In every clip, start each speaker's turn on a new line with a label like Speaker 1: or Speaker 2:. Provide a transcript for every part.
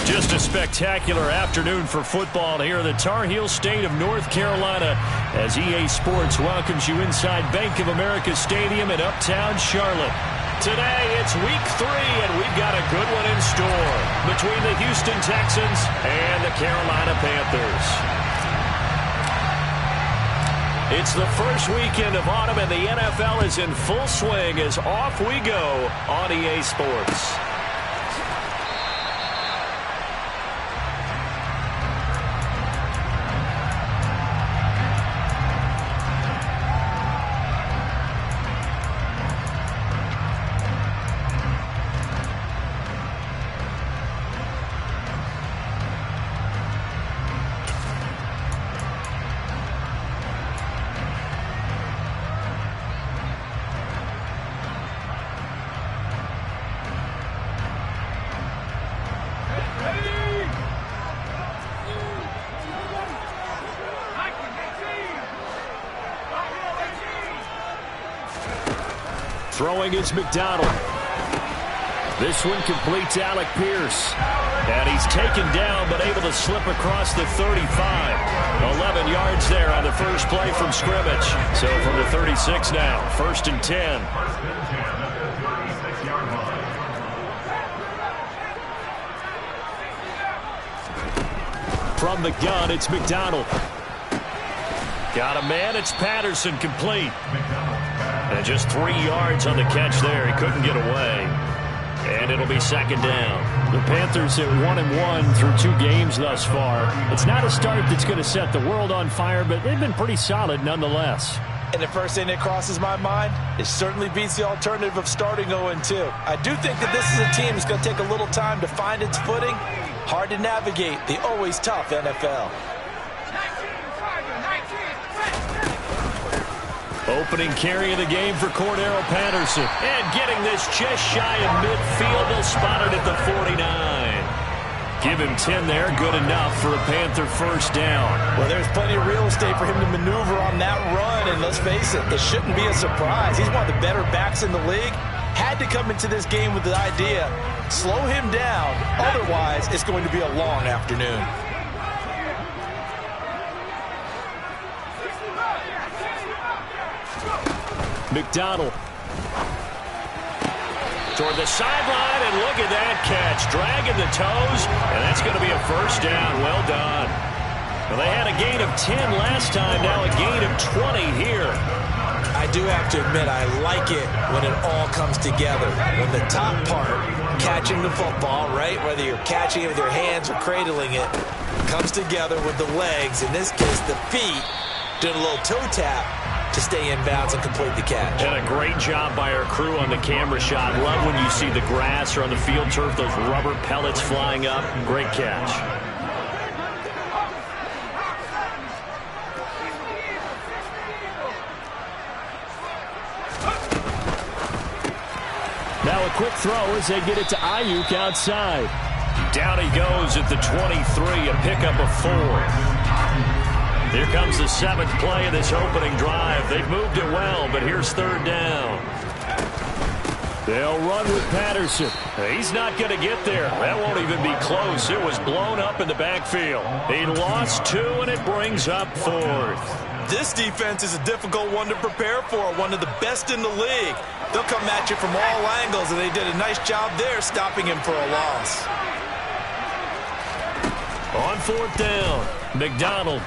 Speaker 1: Just a spectacular afternoon for football here in the Tar Heel state of North Carolina as EA Sports welcomes you inside Bank of America Stadium in Uptown Charlotte. Today, it's week 3, and we've got a good one in store between the Houston Texans and the Carolina Panthers. It's the first weekend of autumn, and the NFL is in full swing as off we go on EA Sports. Throwing is McDonald. This one completes Alec Pierce. And he's taken down but able to slip across the 35. 11 yards there on the first play from scrimmage. So from the 36 now, 1st and 10. From the gun, it's McDonald. Got a man, it's Patterson, complete. And just 3 yards on the catch there. He couldn't get away. And it'll be 2nd down. The Panthers at 1-1 through 2 games thus far. It's not a start that's going to set the world on fire, but they've been pretty solid nonetheless.
Speaker 2: And the first thing that crosses my mind, it certainly beats the alternative of starting 0-2. I do think that this is a team that's going to take a little time to find its footing. Hard to navigate the always tough NFL.
Speaker 1: Opening carry of the game for Cordero Patterson. And getting this just shy of midfield. They'll spot it at the 49. Give him 10 there. Good enough for a Panther first down.
Speaker 2: Well, there's plenty of real estate for him to maneuver on that run. And let's face it, it shouldn't be a surprise. He's one of the better backs in the league. Had to come into this game with the idea, slow him down. Otherwise, it's going to be a long afternoon.
Speaker 1: McDonald toward the sideline, and look at that catch. Dragging the toes, and that's going to be a first down. Well done. Well, they had a gain of 10 last time, now a gain of 20 here.
Speaker 2: I do have to admit, I like it when it all comes together. When the top part, catching the football, right, whether you're catching it with your hands or cradling it, comes together with the legs, in this case the feet, doing a little toe tap to stay in bounds and complete the catch.
Speaker 1: And a great job by our crew on the camera shot. Love when you see the grass or on the field turf, those rubber pellets flying up. Great catch. Now a quick throw as they get it to Ayuk outside. Down he goes at the 23, a pickup of 4. Here comes the 7th play of this opening drive. They've moved it well, but here's 3rd down. They'll run with Patterson. He's not going to get there. That won't even be close. It was blown up in the backfield. He lost 2, and it brings up 4th.
Speaker 2: This defense is a difficult one to prepare for, one of the best in the league. They'll come at you from all angles, and they did a nice job there stopping him for a loss.
Speaker 1: On 4th down, McDonald.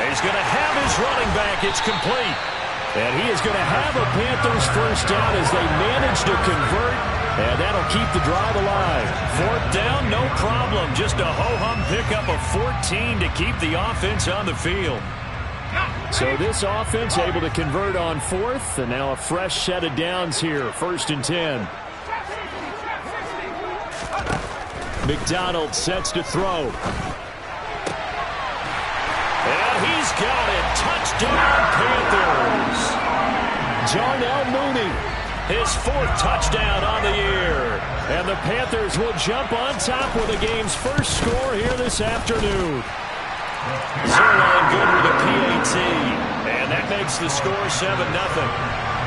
Speaker 1: He's going to have his running back. It's complete. And he is going to have a Panthers first down as they manage to convert. And that'll keep the drive alive. 4th down, no problem. Just a ho-hum pickup of 14 to keep the offense on the field. So this offense able to convert on 4th. And now a fresh set of downs here. 1st and 10. McDonald sets to throw. And he's got it. Touchdown, Panthers. Darnell Mooney, his 4th touchdown on the year. And the Panthers will jump on top with the game's first score here this afternoon. Zerline good with a PAT. And that makes the score 7-0.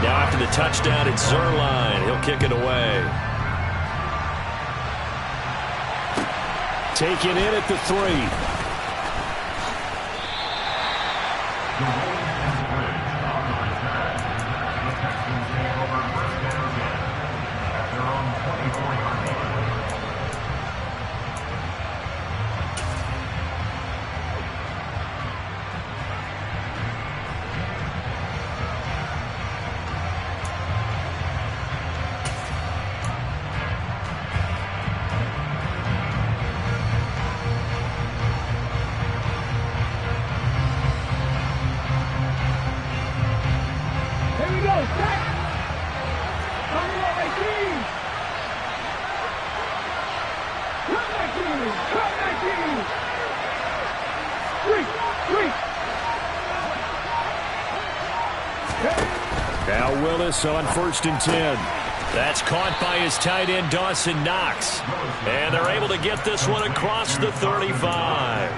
Speaker 1: Now after the touchdown, it's Zerline. He'll kick it away. taken in at the 3. Now Willis on 1st and 10. That's caught by his tight end, Dawson Knox. And they're able to get this one across the 35.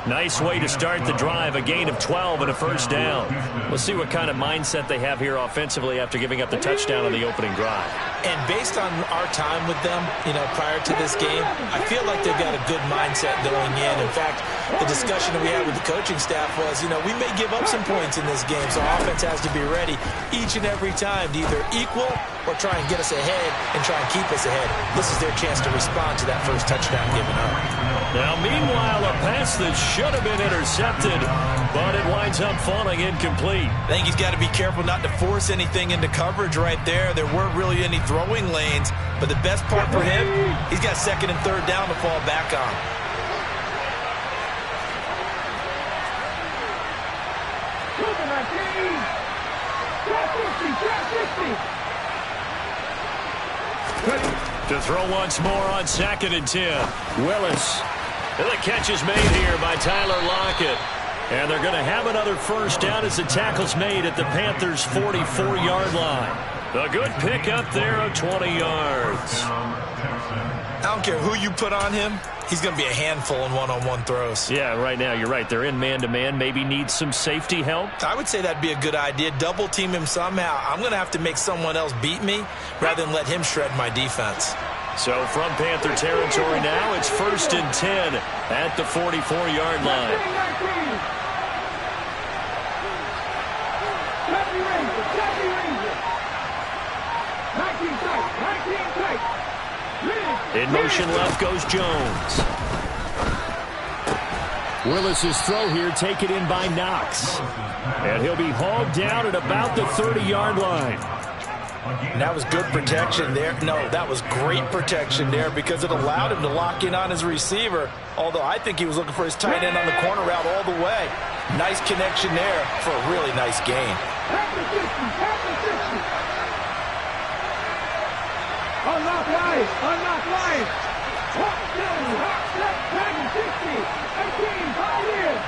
Speaker 1: Nice way to start the drive, a gain of 12 and a first down. We'll see what kind of mindset they have here offensively after giving up the touchdown on the opening drive.
Speaker 2: And based on our time with them, prior to this game, I feel like they've got a good mindset going in. In fact, the discussion that we had with the coaching staff was, we may give up some points in this game, so offense has to be ready each and every time to either equal or try and get us ahead and try and keep us ahead. This is their chance to respond to that first touchdown given up.
Speaker 1: Now, meanwhile, a pass that should have been intercepted, but it winds up falling incomplete.
Speaker 2: I think he's got to be careful not to force anything into coverage right there. There weren't really any throwing lanes, but the best part for him, he's got 2nd and 3rd down to fall back on.
Speaker 1: To throw once more on 2nd and 10. Willis. And the catch is made here by Tyler Lockett. And they're going to have another first down as the tackle's made at the Panthers' 44-yard line. A good pick up there of 20 yards.
Speaker 2: I don't care who you put on him. He's going to be a handful in one-on-one throws.
Speaker 1: Yeah, right now, you're right. They're in man-to-man. Maybe needs some safety help.
Speaker 2: I would say that'd be a good idea. Double team him somehow. I'm going to have to make someone else beat me rather than let him shred my defense.
Speaker 1: So from Panther territory now, it's 1st and 10 at the 44-yard line. In motion left goes Jones. Willis's throw here taken in by Knox. And he'll be hauled down at about the 30-yard line.
Speaker 2: And that was good protection there. No, that was great protection there because it allowed him to lock in on his receiver, although I think he was looking for his tight end on the corner route all the way. Nice connection there for a really nice gain.
Speaker 3: Unlock line! Unlock line! Hawk down! Hawk left! Dragon 60! 18! Ball in!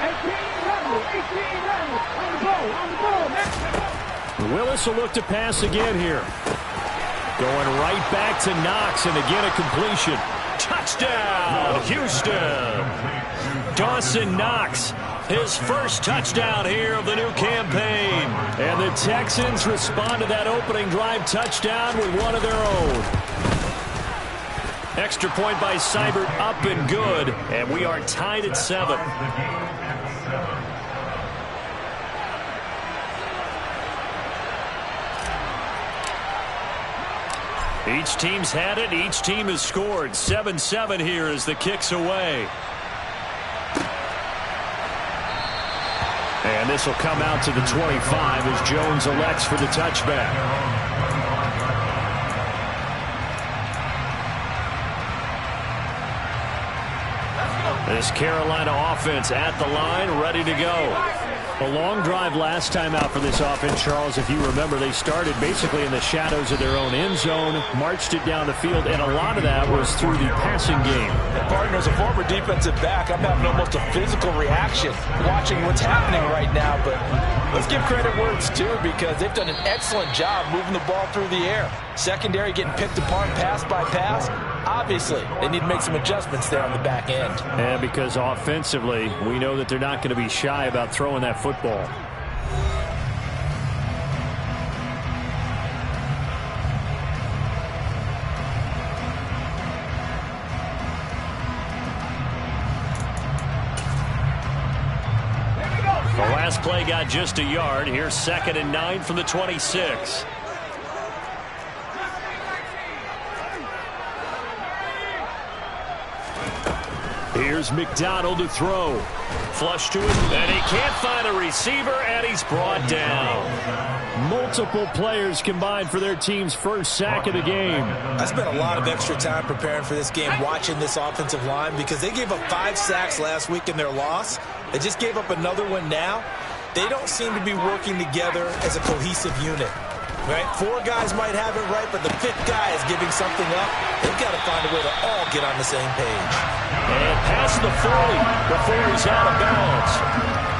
Speaker 3: 18 level! 18 level! On the ball! On the ball! Next level!
Speaker 1: Willis will look to pass again here. Going right back to Knox, and again a completion. Touchdown, Houston! Dawson Knox, his first touchdown here of the new campaign. And the Texans respond to that opening drive touchdown with one of their own. Extra point by Seibert, up and good, and we are tied at 7. Each team's had it. Each team has scored. 7-7 here as the kick's away. And this will come out to the 25 as Jones elects for the touchback. This Carolina offense at the line, ready to go. A long drive last time out for this offense, Charles. If you remember, they started basically in the shadows of their own end zone, marched it down the field, and a lot of that was through the passing game.
Speaker 2: And partner, as a former defensive back, I'm having almost a physical reaction watching what's happening right now. But let's give credit where it's due because they've done an excellent job moving the ball through the air. Secondary getting picked apart pass by pass. Obviously, they need to make some adjustments there on the back end.
Speaker 1: And because offensively, we know that they're not going to be shy about throwing that football. Last play got just a yard. Here's 2nd and 9 from the 26. Here's McDonald to throw. Flush to him, and he can't find a receiver, and he's brought down. Multiple players combined for their team's first sack of the game.
Speaker 2: I spent a lot of extra time preparing for this game, watching this offensive line, because they gave up 5 sacks last week in their loss. They just gave up another one now. They don't seem to be working together as a cohesive unit. Right? 4 guys might have it right, but the 5th guy is giving something up. They've got to find a way to all get on the same page.
Speaker 1: And past the 40 before he's out of bounds.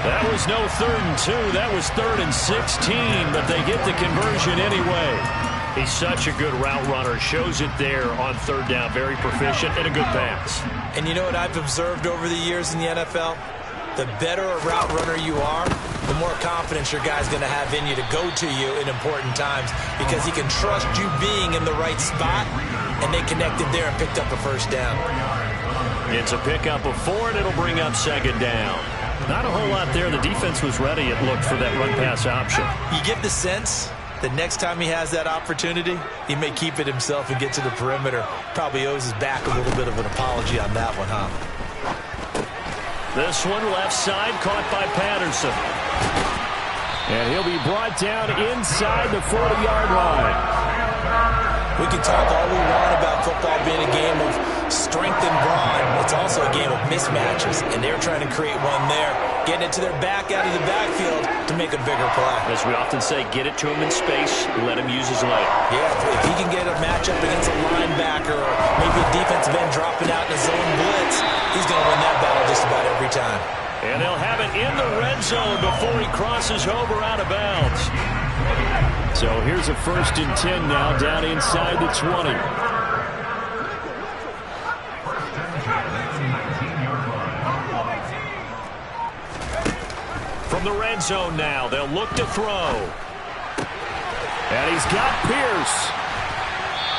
Speaker 1: That was no 3rd and 2. That was 3rd and 16, but they get the conversion anyway. He's such a good route runner. Shows it there on 3rd down. Very proficient and a good pass.
Speaker 2: And you know what I've observed over the years in the NFL? The better a route runner you are, the more confidence your guy's going to have in you to go to you in important times, because he can trust you being in the right spot, and they connected there and picked up a 1st down.
Speaker 1: It's a pickup of 4, and it'll bring up 2nd down. Not a whole lot there. The defense was ready, it looked, for that run-pass option.
Speaker 2: You get the sense that next time he has that opportunity, he may keep it himself and get to the perimeter. Probably owes his back a little bit of an apology on that one, huh?
Speaker 1: This one left side, caught by Patterson. And he'll be brought down inside the 40-yard line.
Speaker 2: We can talk all we want about football being a game of strength and brawn. It's also a game of mismatches, and they're trying to create one there, getting it to their back out of the backfield to make a bigger play.
Speaker 1: As we often say, get it to him in space, let him use his leg.
Speaker 2: Yeah, if he can get a matchup against a linebacker or maybe a defensive end dropping out in a zone blitz, he's going to win that battle just about every time.
Speaker 1: And they'll have it in the red zone before he crosses over out of bounds. So here's a 1st and 10 now, down inside the 20. From the red zone now, they'll look to throw. And he's got Pierce.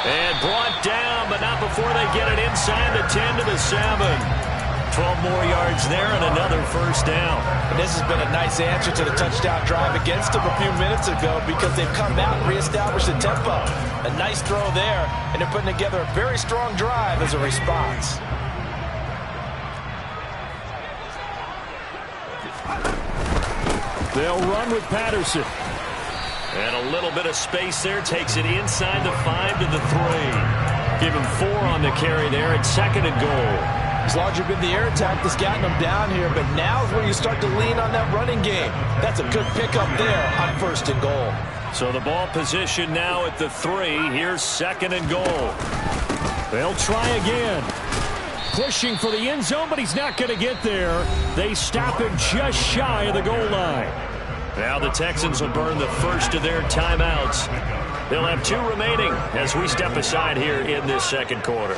Speaker 1: And brought down, but not before they get it inside the 10 to the 7. 12 more yards there and another 1st down.
Speaker 2: And this has been a nice answer to the touchdown drive against them a few minutes ago, because they've come out and reestablished the tempo. A nice throw there, and they're putting together a very strong drive as a response.
Speaker 1: They'll run with Patterson. And a little bit of space there. Takes it inside the 5 to the 3. Give him 4 on the carry there. It's 2nd and goal.
Speaker 2: As long as you've been the air attack that's gotten them down here, but now is where you start to lean on that running game. That's a good pickup there on 1st and goal.
Speaker 1: So the ball position now at the 3. Here's 2nd and goal. They'll try again. Pushing for the end zone, but he's not going to get there. They stop him just shy of the goal line. Now the Texans will burn the first of their timeouts. They'll have 2 remaining as we step aside here in this 2nd quarter.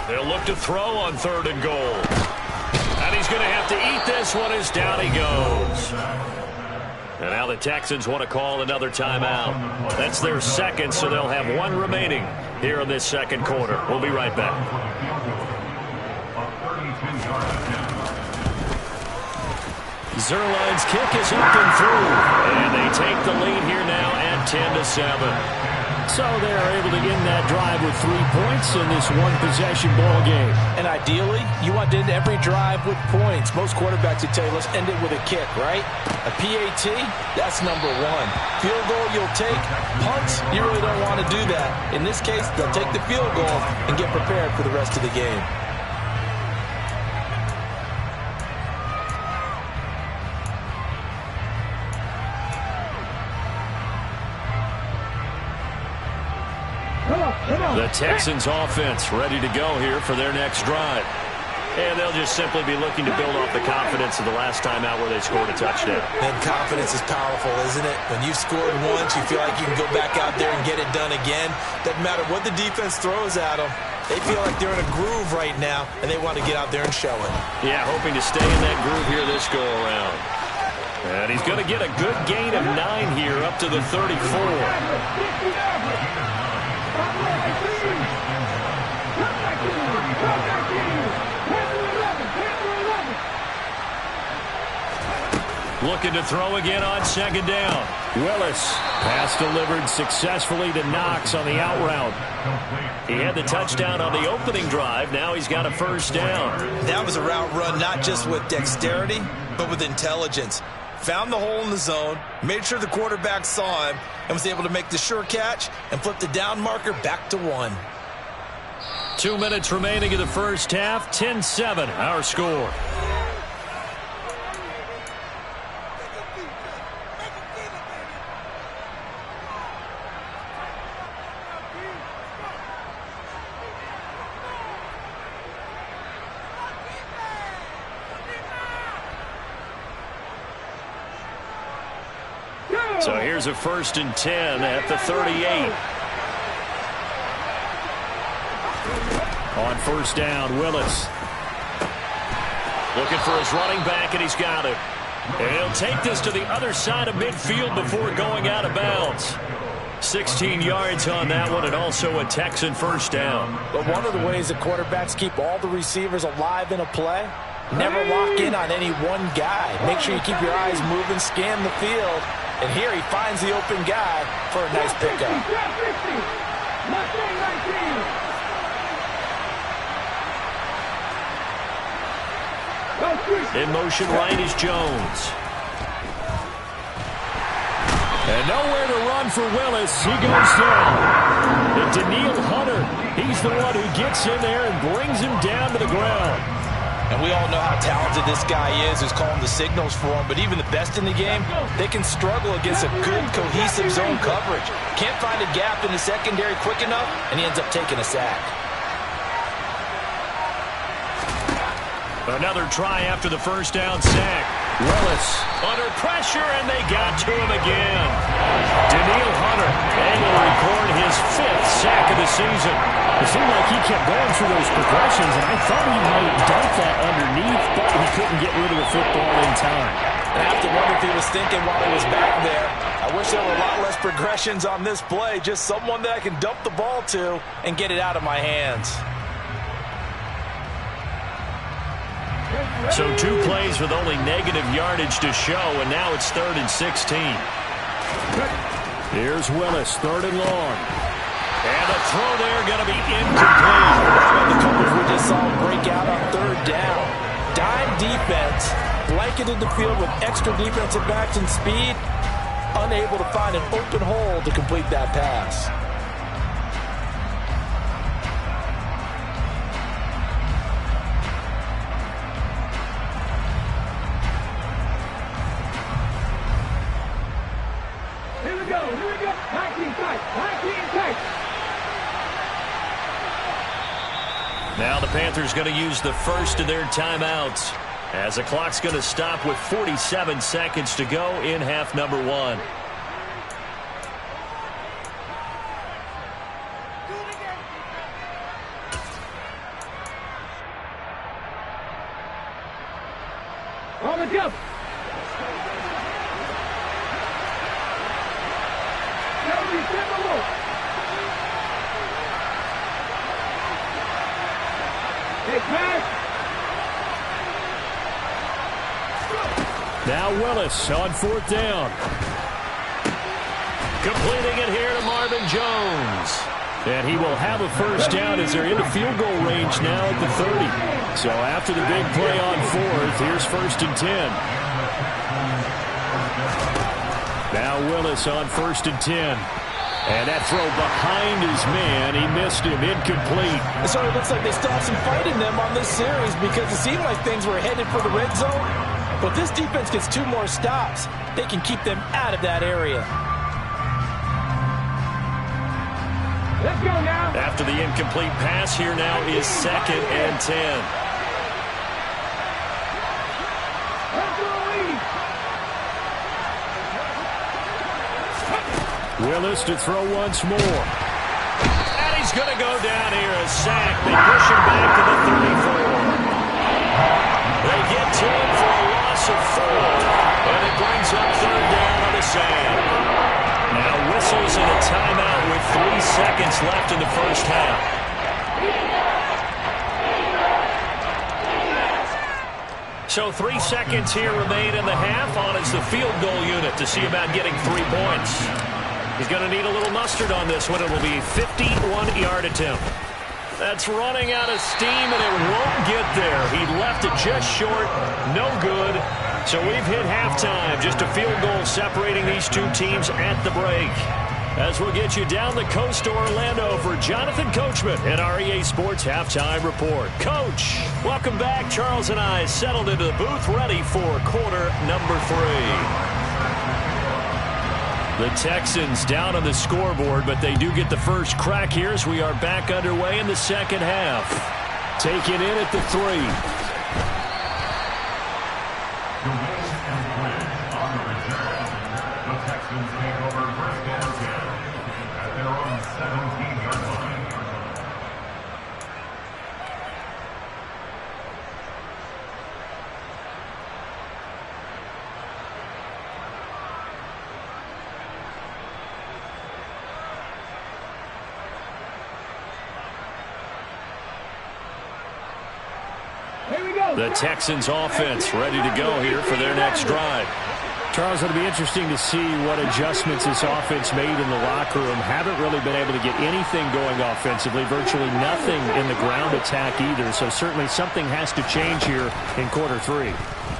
Speaker 1: They'll look to throw on 3rd and goal. And he's going to have to eat this one as down he goes. And now the Texans want to call another timeout. That's their 2nd, so they'll have 1 remaining here in this 2nd quarter. We'll be right back. Zerline's kick is up and through. And they take the lead here now at 10 to 7. So they're able to end that drive with 3 points in this one-possession ball game.
Speaker 2: And ideally, you want to end every drive with points. Most quarterbacks would tell you, let's end it with a kick, right? A PAT, that's number 1. Field goal you'll take. Punt, you really don't want to do that. In this case, they'll take the field goal and get prepared for the rest of the game.
Speaker 1: The Texans offense ready to go here for their next drive. And they'll just simply be looking to build off the confidence of the last time out where they scored a touchdown.
Speaker 2: And confidence is powerful, isn't it? When you've scored once, you feel like you can go back out there and get it done again. Doesn't matter what the defense throws at them. They feel like they're in a groove right now, and they want to get out there and show it.
Speaker 1: Yeah, hoping to stay in that groove here this go-around. And he's going to get a good gain of 9 here up to the 34. Looking to throw again on second down. Willis. Pass delivered successfully to Knox on the out route. He had the touchdown on the opening drive. Now he's got a first down.
Speaker 2: That was a route run not just with dexterity, but with intelligence. Found the hole in the zone, made sure the quarterback saw him, and was able to make the sure catch and flip the down marker back to 1.
Speaker 1: 2 minutes remaining in the first half. 10-7 our score. So here's a 1st and 10 at the 38. On first down, Willis. Looking for his running back, and he's got it. And he'll take this to the other side of midfield before going out of bounds. 16 yards on that one, and also a Texan first down.
Speaker 2: But one of the ways that quarterbacks keep all the receivers alive in a play, never lock in on any one guy. Make sure you keep your eyes moving, scan the field. And here he finds the open guy for a nice pickup.
Speaker 1: In motion right is Jones. And nowhere to run for Willis. He goes down. And Daniil Hunter, he's the one who gets in there and brings him down to the ground.
Speaker 2: And we all know how talented this guy is who's calling the signals for him. But even the best in the game, they can struggle against a good, cohesive zone coverage. Can't find a gap in the secondary quick enough, and he ends up taking a sack.
Speaker 1: Another try after the first down sack. Willis under pressure, and they got to him again. Daniil Hunter able to record his 5th sack of the season.
Speaker 4: It seemed like he kept going through those progressions, and I thought he might dump that underneath, but he couldn't get rid of the football in time.
Speaker 2: I have to wonder if he was thinking while he was back there, I wish there were a lot less progressions on this play, just someone that I can dump the ball to and get it out of my hands.
Speaker 1: So 2 plays with only negative yardage to show, and now it's 3rd and 16. Here's Willis, 3rd and long. And the throw there going to be incomplete.
Speaker 2: The coverage we just saw break out on 3rd down. Dime defense, blanketed the field with extra defensive backs and speed, unable to find an open hole to complete that pass.
Speaker 3: Here we go. 19 tight.
Speaker 1: Now the Panthers going to use the first of their timeouts as the clock's going to stop with 47 seconds to go in half number 1.
Speaker 3: On the jump.
Speaker 1: Now Willis on 4th down. Completing it here to Marvin Jones. And he will have a first down as they're in the field goal range now at the 30. So after the big play on 4th, here's 1st and 10. Now Willis on 1st and 10. And that throw behind his man, he missed him, incomplete.
Speaker 2: So it looks like they still have some fight in them on this series because it seemed like things were headed for the red zone. But this defense gets 2 more stops. They can keep them out of that area.
Speaker 3: Let's go now.
Speaker 1: After the incomplete pass, here now is 2nd and 10. Willis to throw once more. And he's going to go down here, a sack. They push him back to the 34. They get to him for a loss of 4. And it brings up 3rd down on the sack. Now whistles and a timeout with 3 seconds left in the first half. So 3 seconds here remain in the half. On is the field goal unit to see about getting 3 points. He's going to need a little mustard on this one. It will be a 51-yard attempt. That's running out of steam, and it won't get there. He left it just short. No good. So we've hit halftime. Just a field goal separating these two teams at the break. As we'll get you down the coast to Orlando for Jonathan Coachman at our EA Sports Halftime Report. Coach, welcome back. Charles and I settled into the booth ready for quarter number 3. The Texans down on the scoreboard, but they do get the first crack here as we are back underway in the second half. Taken in at the 3. The Texans offense ready to go here for their next drive.
Speaker 4: Charles, it'll be interesting to see what adjustments this offense made in the locker room. Haven't really been able to get anything going offensively, virtually nothing in the ground attack either. So certainly something has to change here in quarter 3.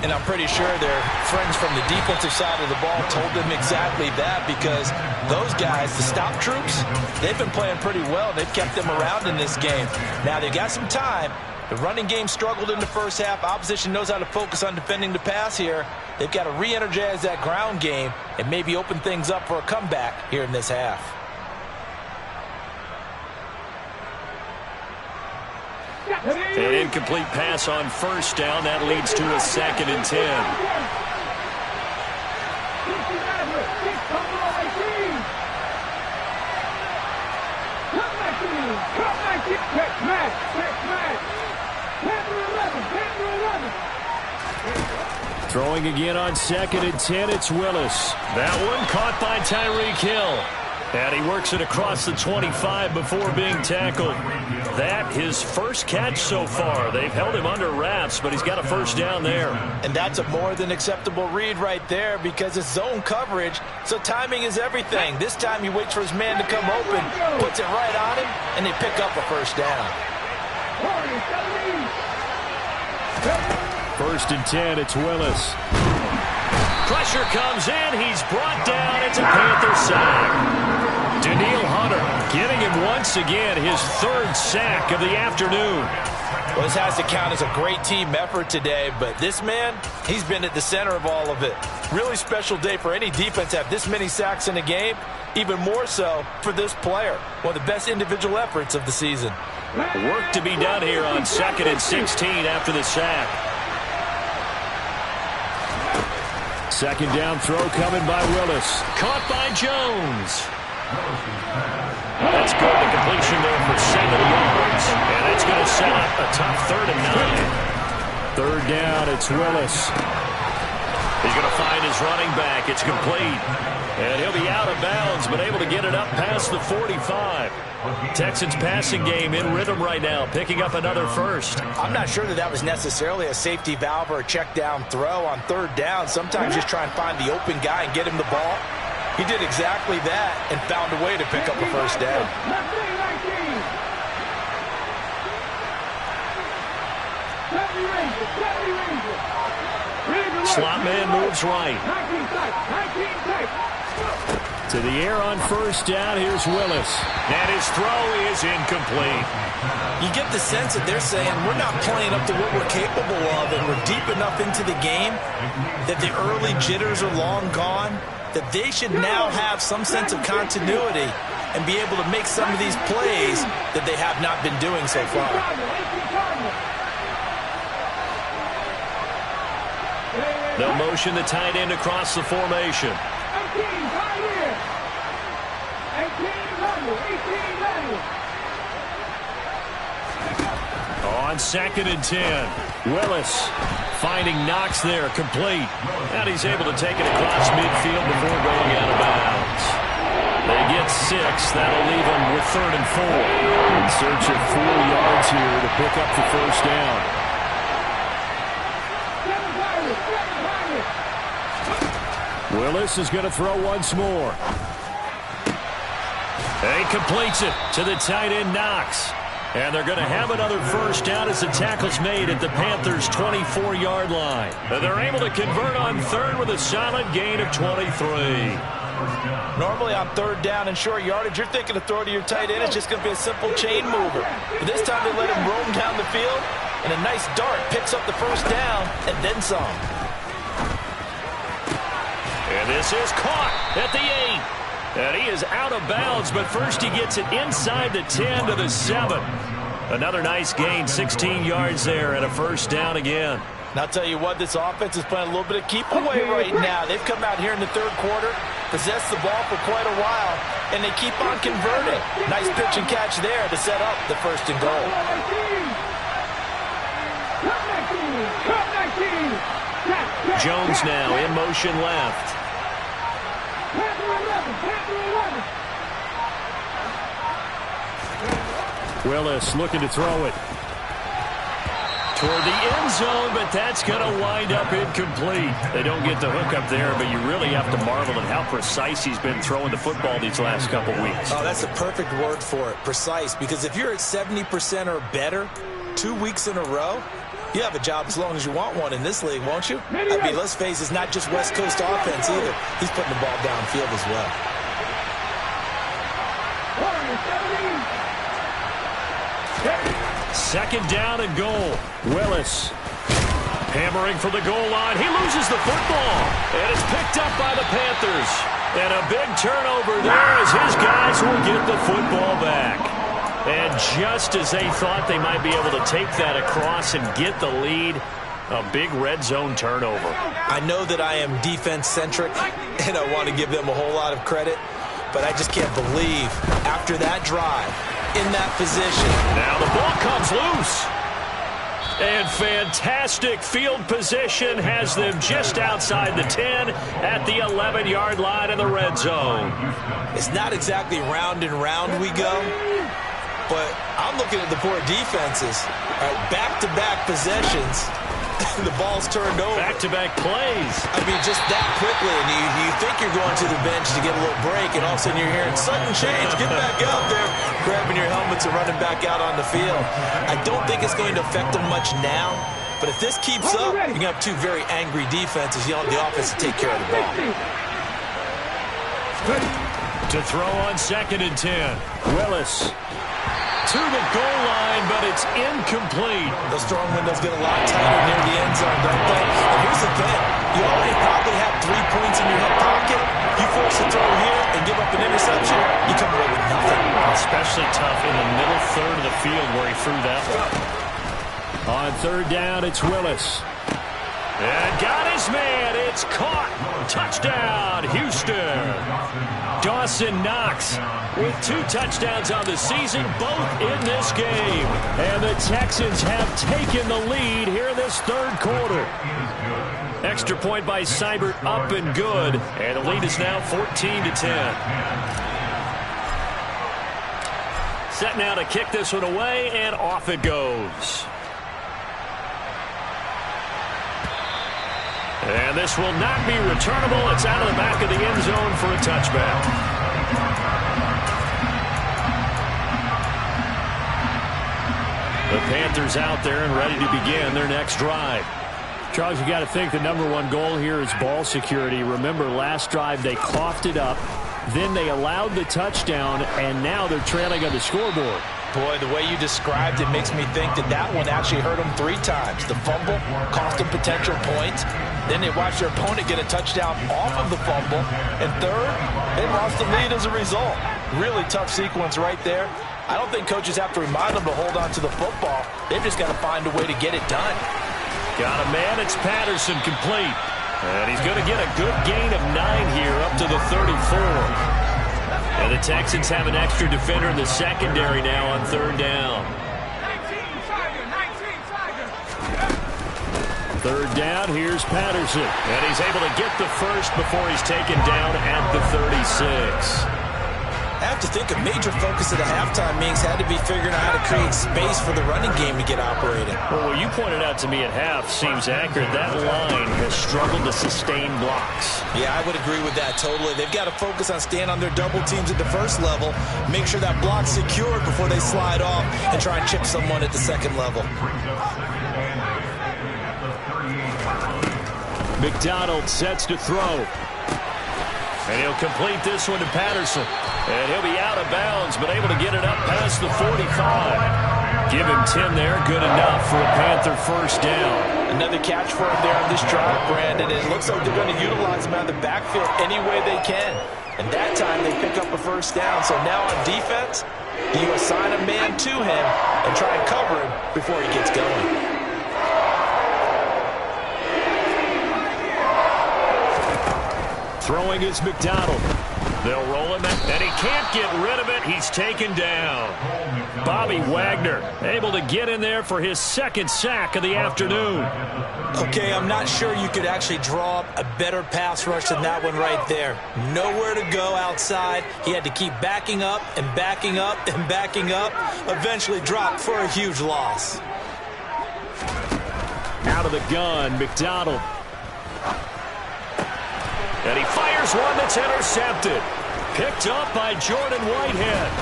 Speaker 2: And I'm pretty sure their friends from the defensive side of the ball told them exactly that, because those guys, the stop troops, they've been playing pretty well. They've kept them around in this game. Now they've got some time. The running game struggled in the first half. Opposition knows how to focus on defending the pass here. They've got to re-energize that ground game and maybe open things up for a comeback here in this half.
Speaker 1: An incomplete pass on first down. That leads to a 2nd and 10. Throwing again on 2nd and 10, it's Willis. That one caught by Tyreek Hill. And he works it across the 25 before being tackled. That his first catch so far. They've held him under wraps, but he's got a first down there.
Speaker 2: And that's a more than acceptable read right there, because it's zone coverage, so timing is everything. This time he waits for his man to come open, puts it right on him, and they pick up a first down.
Speaker 1: 1st and 10, it's Willis. Pressure comes in. He's brought down. It's a Panther sack. Danielle Hunter getting him once again, his 3rd sack of the afternoon.
Speaker 2: Well, this has to count as a great team effort today, but this man, he's been at the center of all of it. Really special day for any defense to have this many sacks in a game, even more so for this player. One of the best individual efforts of the season.
Speaker 1: Work to be done here on 2nd and 16 after the sack. 2nd down throw coming by Willis. Caught by Jones. That's good. The completion there for 7 yards. And it's going to set up a tough 3rd and 9. 3rd down, it's Willis. He's going to find his running back. It's complete. And he'll be out of bounds, but able to get it up past the 45. Texans passing game in rhythm right now, picking up another first.
Speaker 2: I'm not sure that was necessarily a safety valve or a check down throw on 3rd down. Sometimes just try and find the open guy and get him the ball. He did exactly that and found a way to pick up a first down.
Speaker 1: Slot man moves right. To the air on 1st down. Here's Willis. And his throw is incomplete.
Speaker 2: You get the sense that they're saying we're not playing up to what we're capable of, and we're deep enough into the game that the early jitters are long gone, that they should now have some sense of continuity and be able to make some of these plays that they have not been doing so far.
Speaker 1: They'll motion the tight end across the formation. On 2nd and 10, Willis finding Knox there, complete. And he's able to take it across midfield before going out of bounds. They get 6. That'll leave them with 3rd and 4. In search of 4 yards here to pick up the first down.
Speaker 4: Willis is going to throw once more.
Speaker 1: He completes it to the tight end, Knox. And they're going to have another first down as the tackle's made at the Panthers' 24-yard line. They're able to convert on third with a solid gain of 23.
Speaker 2: Normally on third down and short yardage, you're thinking to throw to your tight end. It's just going to be a simple chain mover. But this time they let him roam down the field, and a nice dart picks up the first down and then some.
Speaker 1: And this is caught at the 8. And he is out of bounds, but first he gets it inside the 10 to the 7. Another nice gain, 16 yards there, and a first down again.
Speaker 2: And I'll tell you what, this offense is playing a little bit of keep away right now. They've come out here in the third quarter, possessed the ball for quite a while, and they keep on converting. Nice pitch and catch there to set up the first and goal.
Speaker 1: Jones now in motion left.
Speaker 4: Willis looking to throw it.
Speaker 1: Toward the end zone, but that's going to wind up incomplete. They don't get the hook up there, but you really have to marvel at how precise he's been throwing the football these last couple weeks.
Speaker 2: Oh, that's a perfect word for it, precise, because if you're at 70% or better 2 weeks in a row, you have a job as long as you want one in this league, won't you? I mean, let's face it, it's not just West Coast offense either. He's putting the ball downfield as well.
Speaker 1: Second down and goal. Willis hammering for the goal line. He loses the football, and it's picked up by the Panthers. And a big turnover there as his guys will get the football back. And just as they thought they might be able to take that across and get the lead, a big red zone turnover.
Speaker 2: I know that I am defense-centric, and I want to give them a whole lot of credit, but I just can't believe after that drive, in that position.
Speaker 1: Now the ball comes loose. And fantastic field position has them just outside the 10 at the 11-yard line in the red zone.
Speaker 2: It's not exactly round and round we go, but I'm looking at the poor defenses. Back-to-back possessions. The ball's turned over.
Speaker 1: Back-to-back plays.
Speaker 2: I mean, just that quickly, and you think you're going to the bench to get a little break, and all of a sudden you're hearing sudden change. Get back out there, grabbing your helmets and running back out on the field. I don't think it's going to affect them much now, but if this keeps up, you're going to have two very angry defenses yelling at the offense to take care of the ball.
Speaker 1: To throw on 2nd and 10. Willis to the goal line, but it's incomplete.
Speaker 2: The strong windows get a lot tighter near the end zone, don't they? And here's the thing. You already probably have 3 points in your hip pocket. You force a throw here and give up an interception, you come away with nothing.
Speaker 1: Especially tough in the middle third of the field where he threw that one.
Speaker 4: On third down, it's Willis.
Speaker 1: And got his man. It's caught. Touchdown, Houston. Dawson Knox with 2 touchdowns on the season, both in this game. And the Texans have taken the lead here in this third quarter. Extra point by Seibert, up and good. And the lead is now 14-10. Set now to kick this one away, and off it goes. And this will not be returnable. It's out of the back of the end zone for a touchback. The Panthers out there and ready to begin their next drive.
Speaker 4: Charles, you got to think the #1 goal here is ball security. Remember, last drive they coughed it up, then they allowed the touchdown, and now they're trailing on the scoreboard.
Speaker 2: Boy, the way you described it makes me think that one actually hurt them 3 times. The fumble cost them potential points. Then they watched their opponent get a touchdown off of the fumble. And third, they lost the lead as a result. Really tough sequence right there. I don't think coaches have to remind them to hold on to the football. They've just got to find a way to get it done.
Speaker 1: Got a man. It's Patterson complete. And he's going to get a good gain of 9 here up to the 34. And the Texans have an extra defender in the secondary now on third down.
Speaker 4: Third down, here's Patterson.
Speaker 1: And he's able to get the first before he's taken down at the 36.
Speaker 2: I have to think a major focus of the halftime meetings had to be figuring out how to create space for the running game to get operating.
Speaker 4: Well, what you pointed out to me at half seems accurate. That line has struggled to sustain blocks.
Speaker 2: Yeah, I would agree with that totally. They've got to focus on staying on their double teams at the first level, make sure that block's secured before they slide off and try and chip someone at the second level.
Speaker 4: McDonald sets to throw. And he'll complete this one to Patterson. And he'll be out of bounds, but able to get it up past the 45. Give him 10 there. Good enough for a Panther first down.
Speaker 2: Another catch for him there on this drive, Brandon. And it looks like they're going to utilize him out of the backfield any way they can. And that time they pick up a first down. So now on defense, you assign a man to him and try and cover him before he gets going.
Speaker 4: Throwing is McDonald. They'll roll him, and he can't get rid of it. He's taken down. Bobby Wagner able to get in there for his second sack of the afternoon.
Speaker 2: Okay, I'm not sure you could actually draw up a better pass rush than that one right there. Nowhere to go outside. He had to keep backing up and backing up and backing up. Eventually dropped for a huge loss.
Speaker 4: Out of the gun, McDonald. And he fires one that's intercepted. Picked up by Jordan Whitehead.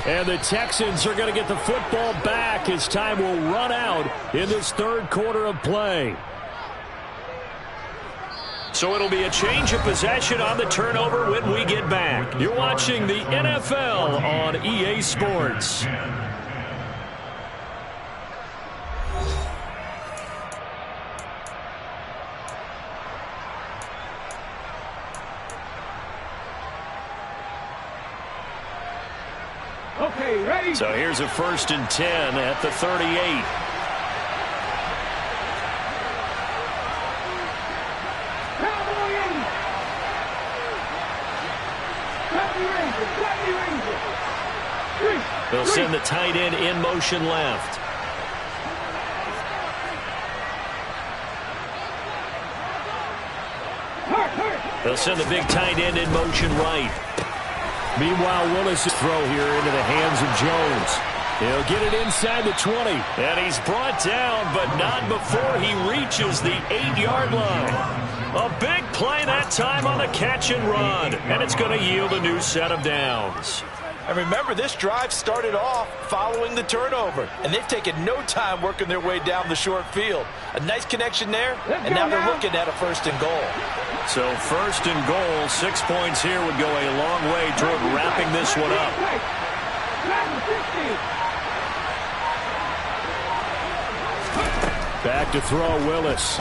Speaker 4: And the Texans are going to get the football back as time will run out in this third quarter of play. So it'll be a change of possession on the turnover when we get back. You're watching the NFL on EA Sports.
Speaker 3: Okay, ready?
Speaker 4: So here's a 1st and 10 at the 38. They'll send the tight end in motion left. They'll send the big tight end in motion right. Meanwhile, Willis' throw here into the hands of Jones. He'll get it inside the 20. And he's brought down, but not before he reaches the 8-yard line. A big play that time on the catch and run. And it's going to yield a new set of downs.
Speaker 2: And remember, this drive started off following the turnover. And they've taken no time working their way down the short field. A nice connection there, and now they're looking at a 1st and goal.
Speaker 4: So 1st and goal, 6 points here would go a long way toward wrapping this one up. Back to throw, Willis.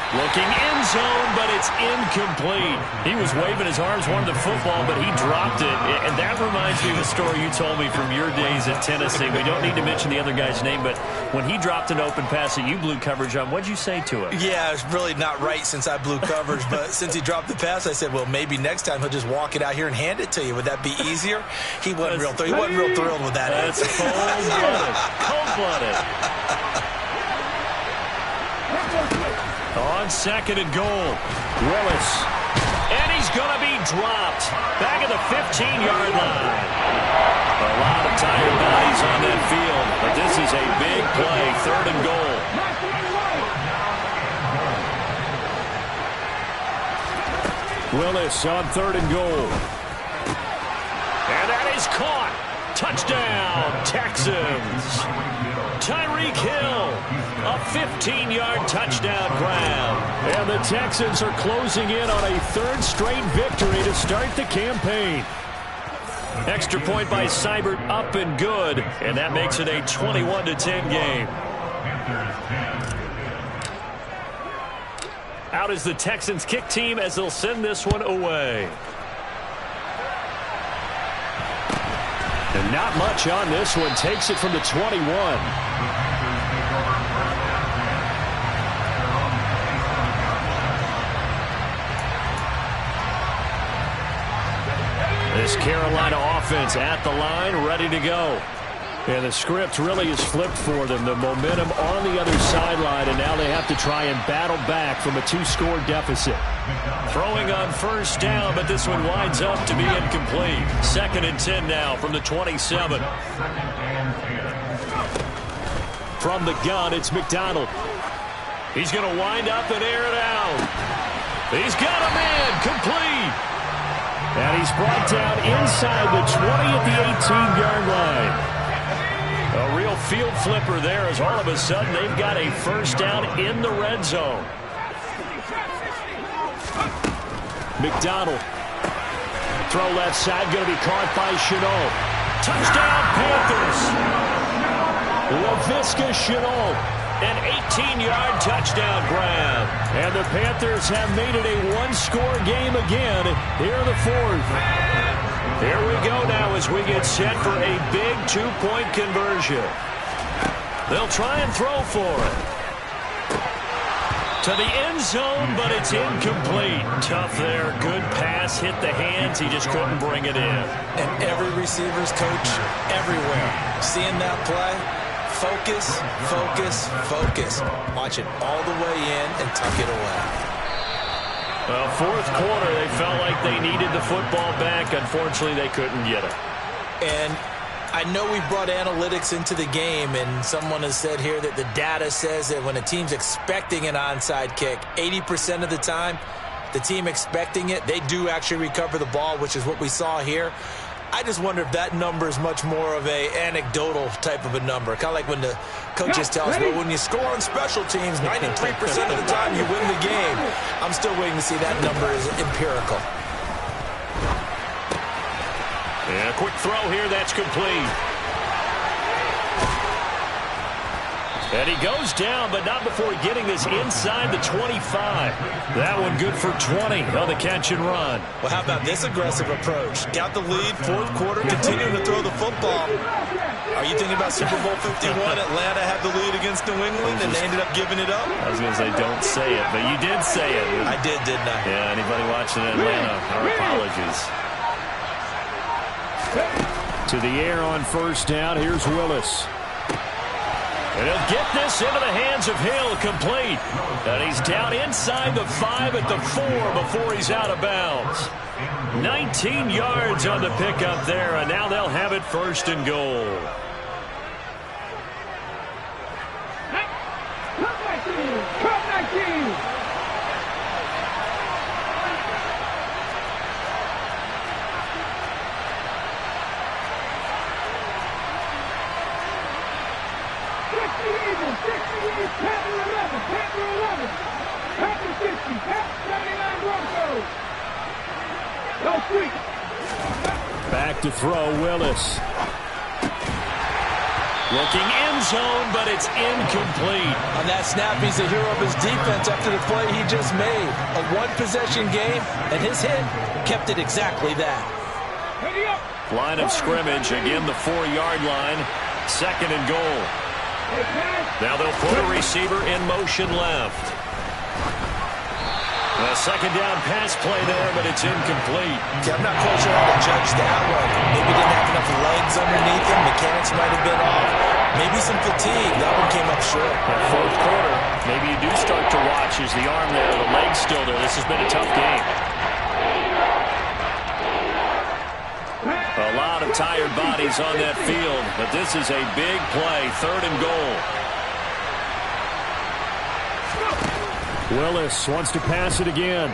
Speaker 4: Looking end zone, but it's incomplete. He was waving his arms, wanted the football, but he dropped it. And that reminds me of a story you told me from your days at Tennessee. We don't need to mention the other guy's name, but when he dropped an open pass that you blew coverage on, what'd you say to him?
Speaker 2: Yeah, it's really not right since I blew coverage, but since he dropped the pass, I said, well, maybe next time he'll just walk it out here and hand it to you. Would that be easier? He wasn't real thrilled with that.
Speaker 4: That's cold-blooded. Cold-blooded. On 2nd and goal, Willis. And he's going to be dropped. Back at the 15-yard line. A lot of tired bodies on that field, but this is a big play, 3rd and goal. Willis on 3rd and goal. And that is caught. Touchdown, Texans. Tyreek Hill, a 15-yard touchdown grab. And the Texans are closing in on a 3rd straight victory to start the campaign. Extra point by Seibert, up and good. And that makes it a 21-10 game. Out is the Texans kick team as they'll send this one away. And not much on this one. Takes it from the 21. This Carolina offense at the line, ready to go. And the script really is flipped for them. The momentum on the other sideline, and now they have to try and battle back from a 2-score deficit.
Speaker 1: Throwing on first down, but this one winds up to be incomplete. 2nd and 10 now from the 27. From the gun, it's McDonald. He's going to wind up and air it out. He's got a man, complete.
Speaker 4: And he's brought down inside the 20 at the 18-yard line.
Speaker 1: A real field flipper there as all of a sudden they've got a first down in the red zone.
Speaker 4: McDonald. Throw left side, going to be caught by Chenault.
Speaker 1: Touchdown, Panthers.
Speaker 4: Laviska Chenault.
Speaker 1: An 18-yard touchdown grab.
Speaker 4: And the Panthers have made it a 1-score game again here in the 4th.
Speaker 1: Here we go now as we get set for a big 2-point conversion. They'll try and throw for it. To the end zone, but it's incomplete. Tough there. Good pass. Hit the hands. He just couldn't bring it in.
Speaker 2: And every receiver's coach everywhere. Seeing that play, focus, focus, focus. Watch it all the way in and tuck it away.
Speaker 1: Well, 4th quarter, they felt like they needed the football back. Unfortunately, they couldn't get it.
Speaker 2: And I know we brought analytics into the game, and someone has said here that the data says that when a team's expecting an onside kick, 80% of the time, the team expecting it, they do actually recover the ball, which is what we saw here. I just wonder if that number is much more of a anecdotal type of a number. Kind of like when the coaches tell us, well, when you score on special teams, 93% of the time you win the game. I'm still waiting to see that number is empirical.
Speaker 1: And a quick throw here, that's complete. And he goes down, but not before getting this inside the 25. That one good for 20 on the catch and run.
Speaker 2: Well, how about this aggressive approach? Got the lead, 4th quarter, continuing to throw the football. Are you thinking about Super Bowl 51? Atlanta had the lead against New England, and they ended up giving it up?
Speaker 1: I was going to say don't say it, but you did say it.
Speaker 2: I did, didn't I?
Speaker 1: Yeah, anybody watching Atlanta, our apologies.
Speaker 4: To the air on first down, here's Willis.
Speaker 1: And he'll get this into the hands of Hill, complete. And he's down inside the 5 at the 4 before he's out of bounds. 19 yards on the pickup there, and now they'll have it 1st and goal.
Speaker 3: Cut 19. Panther 11. Panther 60. Panther 79 Broncos. No street.
Speaker 4: Back to throw, Willis.
Speaker 1: Looking end zone, but it's incomplete.
Speaker 2: On that snap, he's the hero of his defense after the play he just made. A 1-possession game, and his hit kept it exactly that.
Speaker 1: Line of scrimmage, again the 4-yard line. 2nd and goal. Now they'll put a receiver in motion left. A 2nd down pass play there, but it's incomplete.
Speaker 2: Okay, I'm not quite sure how to judge that one. Maybe didn't have enough legs underneath him. Mechanics might have been off. Maybe some fatigue. That one came up short.
Speaker 1: That 4th quarter, maybe you do start to watch. Is the arm there, the leg's still there. This has been a tough game. A lot of tired bodies on that field, but this is a big play. 3rd and goal.
Speaker 4: Willis wants to pass it again.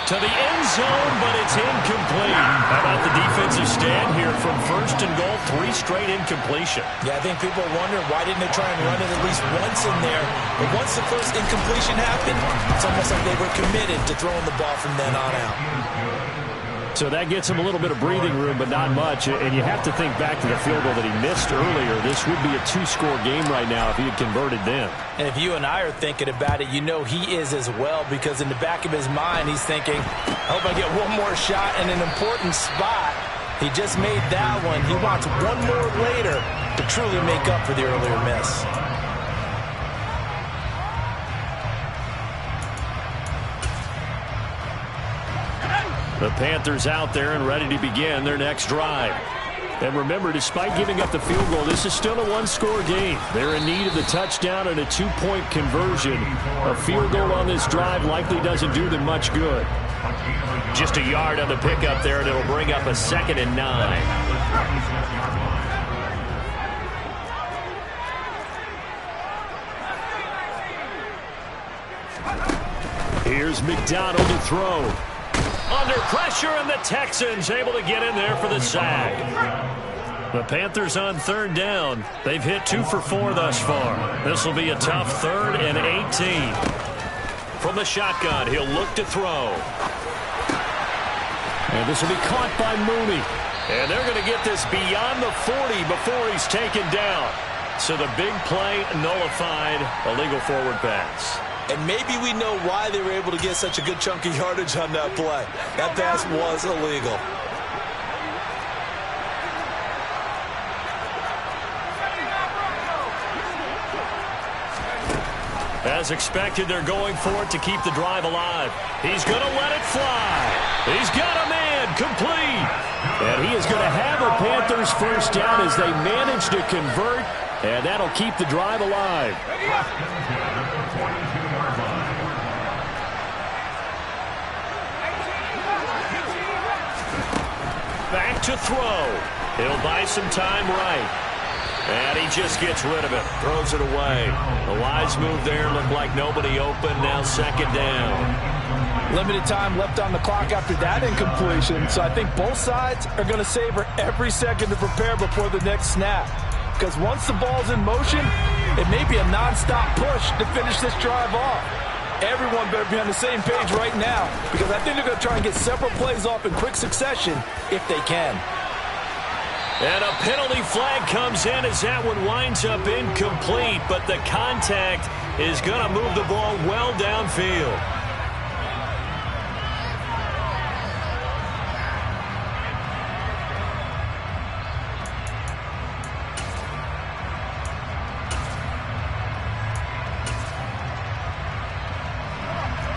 Speaker 1: To the end zone, but it's incomplete. How about the defensive stand here from 1st and goal? 3 straight incompletion.
Speaker 2: Yeah, I think people wonder why didn't they try and run it at least once in there. But once the first incompletion happened, it's almost like they were committed to throwing the ball from then on out.
Speaker 4: So that gets him a little bit of breathing room, but not much. And you have to think back to the field goal that he missed earlier. This would be a 2-score game right now if he had converted then.
Speaker 2: And if you and I are thinking about it, you know he is as well, because in the back of his mind, he's thinking, I hope I get one more shot in an important spot. He just made that one. He wants one more later to truly make up for the earlier miss.
Speaker 1: The Panthers out there and ready to begin their next drive.
Speaker 4: And remember, despite giving up the field goal, this is still a one-score game. They're in need of the touchdown and a two-point conversion. A field goal on this drive likely doesn't do them much good.
Speaker 1: Just a yard on the pickup there, and it'll bring up a 2nd and 9.
Speaker 4: Here's McDonald to throw.
Speaker 1: Under pressure, and the Texans able to get in there for the sack. The Panthers on 3rd down. They've hit 2 for 4 thus far. This will be a tough 3rd and 18. From the shotgun, he'll look to throw.
Speaker 4: And this will be caught by Mooney.
Speaker 1: And they're going to get this beyond the 40 before he's taken down. So the big play nullified, a legal forward pass.
Speaker 2: And maybe we know why they were able to get such a good chunk of yardage on that play. That pass was illegal.
Speaker 1: As expected, they're going for it to keep the drive alive. He's going to let it fly. He's got a man complete.
Speaker 4: And he is going to have a Panthers first down as they manage to convert. And that'll keep the drive alive.
Speaker 1: Back to throw. He'll buy some time right. And he just gets rid of it. Throws it away. A wise move there. Looked like nobody open. Now 2nd down.
Speaker 5: Limited time left on the clock after that incompletion. So I think both sides are going to savor every second to prepare before the next snap. Because once the ball's in motion, it may be a nonstop push to finish this drive off. Everyone better be on the same page right now, because I think they're going to try and get several plays off in quick succession if they can.
Speaker 1: And a penalty flag comes in as that one winds up incomplete, but the contact is going to move the ball well downfield.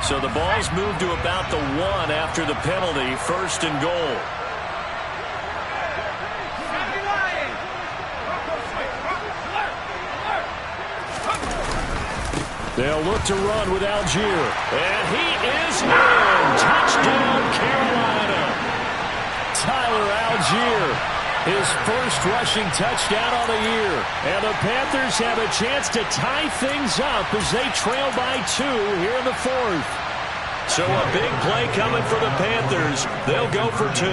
Speaker 1: So the ball's moved to about the 1 after the penalty, 1st and goal.
Speaker 4: They'll look to run with Algier.
Speaker 1: And he is in. Touchdown, Carolina.
Speaker 4: Tyler Algier, his first rushing touchdown on the year. And the Panthers have a chance to tie things up as they trail by 2 here in the 4th.
Speaker 1: So a big play coming for the Panthers. They'll go for 2.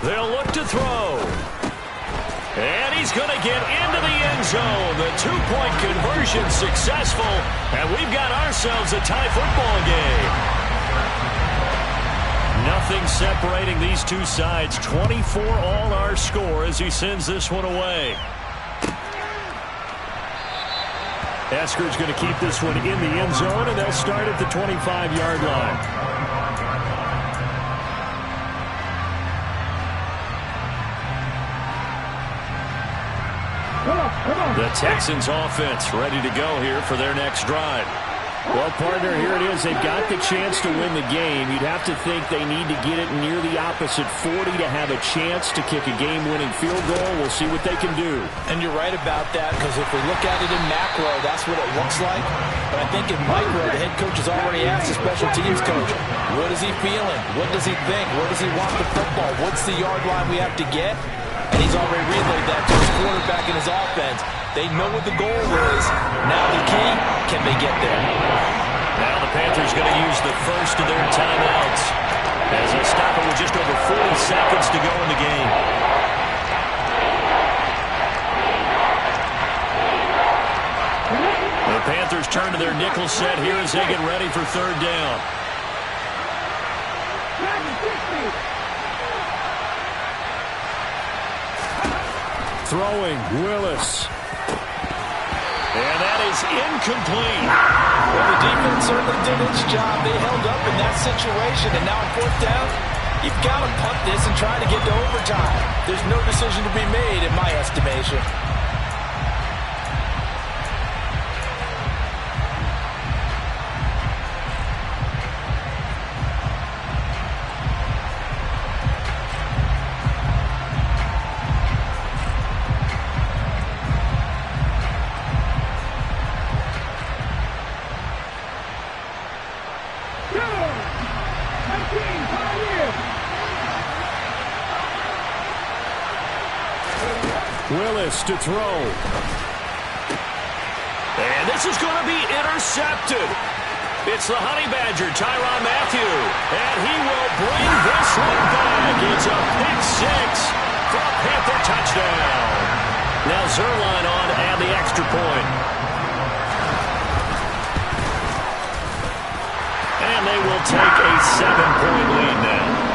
Speaker 1: They'll look to throw. And he's going to get into the end zone. The 2-point conversion successful. And we've got ourselves a tie football game. Nothing separating these two sides. 24 all our score as he sends this one away.
Speaker 4: Esker's going to keep this one in the end zone, and they'll start at the 25-yard line.
Speaker 1: The Texans offense ready to go here for their next drive.
Speaker 4: Well, partner, here it is. They've got the chance to win the game. You'd have to think they need to get it near the opposite 40 to have a chance to kick a game-winning field goal. We'll see what they can do.
Speaker 5: And you're right about that, because if we look at it in macro, that's what it looks like. But I think in micro, the head coach has already asked the special teams coach, what is he feeling? What does he think? Where does he want the football? What's the yard line we have to get? And he's already relayed that to his quarterback in his offense. They know what the goal is. Now the key, can they get there?
Speaker 1: Now the Panthers going to use the first of their timeouts as they stop it with just over 40 seconds to go in the game. The Panthers turn to their nickel set here as they get ready for 3rd down.
Speaker 4: Throwing, Willis.
Speaker 1: And that is incomplete.
Speaker 5: Well, the defense certainly did its job. They held up in that situation, and now on 4th down, you've got to punt this and try to get to overtime. There's no decision to be made, in my estimation.
Speaker 4: Willis to throw.
Speaker 1: And this is going to be intercepted. It's the Honey Badger, Tyrann Mathieu. And he will bring this one back. It's a pick six for a Panther touchdown. Now Zuerlein on to add the extra point. And they will take a 7-point lead now.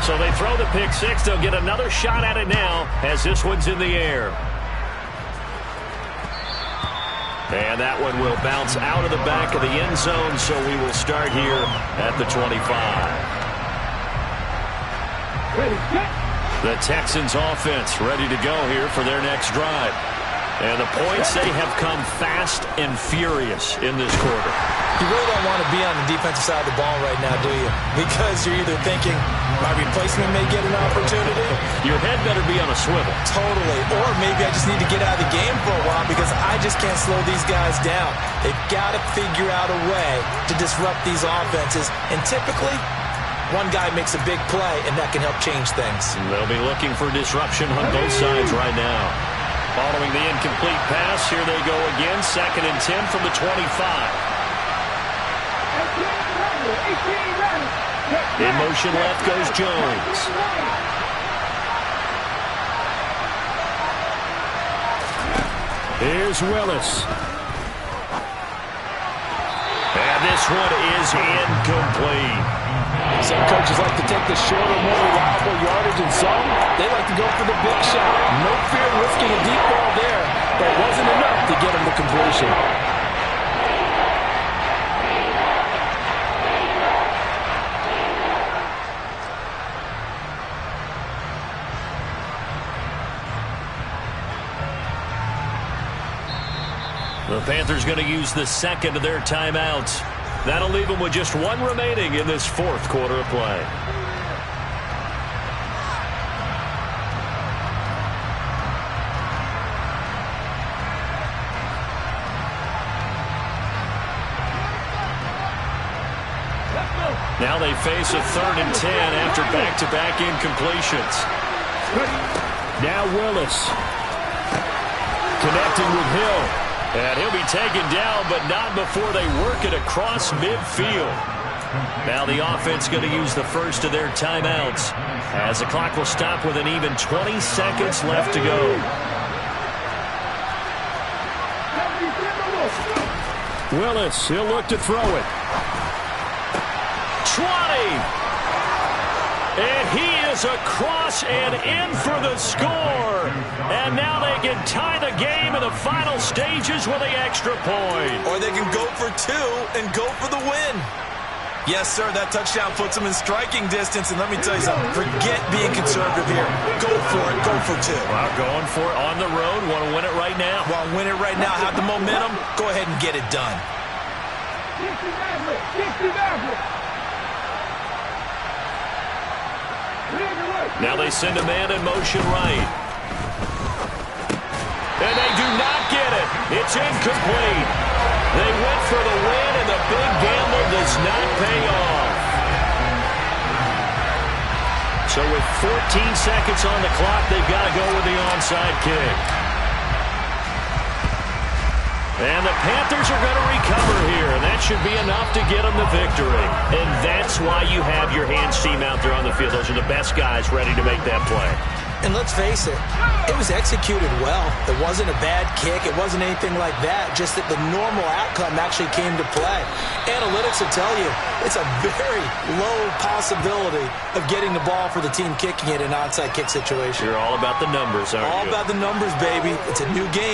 Speaker 1: So they throw the pick six. They'll get another shot at it now as this one's in the air. And that one will bounce out of the back of the end zone, so we will start here at the 25. The Texans offense ready to go here for their next drive. And the points, they have come fast and furious in this quarter.
Speaker 2: You really don't want to be on the defensive side of the ball right now, do you? Because you're either thinking, my replacement may get an opportunity.
Speaker 1: Your head better be on a swivel.
Speaker 2: Totally. Or maybe I just need to get out of the game for a while because I just can't slow these guys down. They've got to figure out a way to disrupt these offenses. And typically, one guy makes a big play, and that can help change things.
Speaker 1: They'll be looking for disruption on both sides right now. Following the incomplete pass, here they go again. 2nd and 10 from the 25. In motion left goes Jones.
Speaker 4: Here's Willis.
Speaker 1: And this one is incomplete.
Speaker 5: Some coaches like to take the shorter, more reliable yardage, and some, they like to go for the big shot. No fear of risking a deep ball there, but it wasn't enough to get him to completion.
Speaker 1: The Panthers going to use the second of their timeouts. That'll leave them with just one remaining in this 4th quarter of play. Now they face a 3rd and 10 after back-to-back incompletions.
Speaker 4: Now Willis.
Speaker 1: Connecting with Hill. And he'll be taken down, but not before they work it across midfield. Now the offense going to use the first of their timeouts as the clock will stop with an even 20 seconds left to go.
Speaker 4: Willis, he'll look to throw it.
Speaker 1: 20! And he is across and in for the score. And now they can tie the game in the final stages with the extra point.
Speaker 2: Or they can go for 2 and go for the win. Yes, sir, that touchdown puts them in striking distance. And let me tell you something, forget being conservative here. Go for it, go for 2.
Speaker 1: Well, going for it on the road. Want to win it right now?
Speaker 2: Want to win it right now, have the momentum, go ahead and get it done.
Speaker 1: Now they send a man in motion right. And they do not get it. It's incomplete. They went for the win, and the big gamble does not pay off. So with 14 seconds on the clock, they've got to go with the onside kick. And the Panthers are going to recover here, and that should be enough to get them the victory. And that's why you have your hands team out there on the field. Those are the best guys ready to make that play.
Speaker 2: And let's face it, it was executed well. It wasn't a bad kick. It wasn't anything like that. Just that the normal outcome actually came to play. Analytics will tell you it's a very low possibility of getting the ball for the team kicking it in an onside kick situation.
Speaker 1: You're all about the numbers, aren't you?
Speaker 2: All about the numbers, baby. It's a new game.